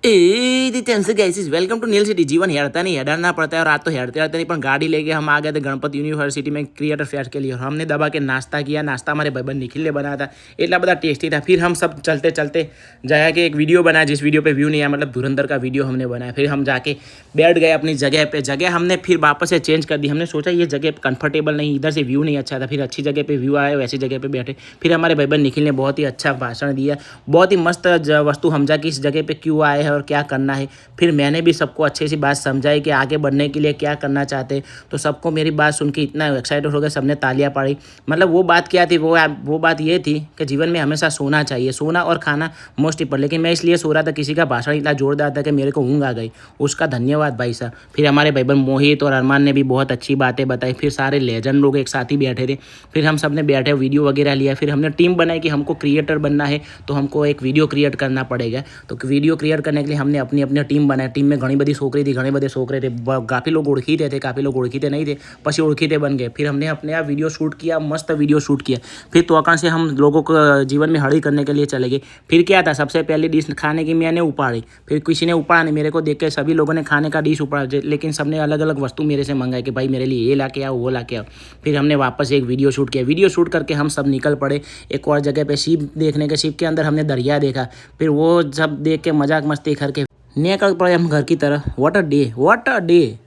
Welcome to nil city. जीवन हेड़ता नहीं हेड़ना पड़ता है और आज तो हेड़ते हेड़ते नहीं, पर गाड़ी लेके हम आ गए थे गणपति यूनिवर्सिटी में क्रिएटर फेयर के लिए और हमने दबा के नाश्ता किया। नाश्ता हमारे भाईबंध निखिल ने बनाया था, इतना बड़ा टेस्टी था। फिर हम सब चलते चलते जाके एक वीडियो बनाया जिस वीडियो पे व्यू नहीं आया, मतलब धुरंधर का वीडियो हमने बनाया। फिर हम जाके बैठ गए अपनी जगह पे। जगह हमने फिर वापस से चेंज कर दी। हमने सोचा ये जगह कंफर्टेबल नहीं, इधर से व्यू नहीं अच्छा था, फिर अच्छी जगह पे व्यू आया, वैसी जगह पे बैठे। फिर हमारे भाईबंध निखिल ने बहुत ही अच्छा भाषण दिया, बहुत ही मस्त वस्तु समझा कि इस जगह पे क्यों आए हैं और क्या करना है। फिर मैंने भी सबको अच्छे सी बात समझाई कि आगे बढ़ने के लिए क्या करना चाहते हैं। तो सबको मेरी बात सुन के इतना एक्साइटेड हो गए, सबने तालियां पाड़ी। मतलब वो बात क्या थी, वो बात ये थी कि जीवन में हमेशा सोना चाहिए, सोना और खाना मोस्ट इंपॉर्टेंट। लेकिन मैं इसलिए सो रहा था, किसी का भाषण इतना जोरदार था कि मेरे को ऊँग आ गई। उसका धन्यवाद भाई साहब। फिर हमारे भाईबंध मोहित और अरमान ने भी बहुत अच्छी बातें बताई। फिर सारे लेजेंड लोग एक साथ ही बैठे थे। फिर हम सब ने बैठे वीडियो वगैरह लिया। फिर हमने टीम बनाई कि हमको क्रिएटर बनना है तो हमको एक वीडियो क्रिएट करना पड़ेगा। तो वीडियो क्रिएट करने के लिए हमने अपनी अपनी टीम बनाई। टीम में घनी बड़ी छोकरी थी, घने बड़े छोकरे थे। काफ़ी लोग ओळखीते थे, काफ़ी लोग ओळखीते नहीं थे, પછી ओळखीते बन गए। फिर हमने अपने आप वीडियो शूट किया, मस्त वीडियो शूट किया। फिर तो से हम लोगों को जीवन में हड़ी करने के लिए चले गए। फिर क्या था, सबसे पहली डिश खाने की मैंने उपाड़ी। फिर किसी ने उपाड़ा नहीं, मेरे को देख के सभी लोगों ने खाने का डिश उपाड़ा, लेकिन सबने अलग अलग वस्तु मेरे से मंगाई कि भाई मेरे लिए ये ला के आओ, वो ला के आओ। फिर हमने वापस एक वीडियो शूट किया। वीडियो शूट करके हम सब निकल पड़े एक और जगह पे, शिप देखने के। शिप के अंदर हमने दरिया देखा। फिर वो सब देख के मजाक मस्ती करके निकल पड़े हम घर की तरह। What a day, what a day.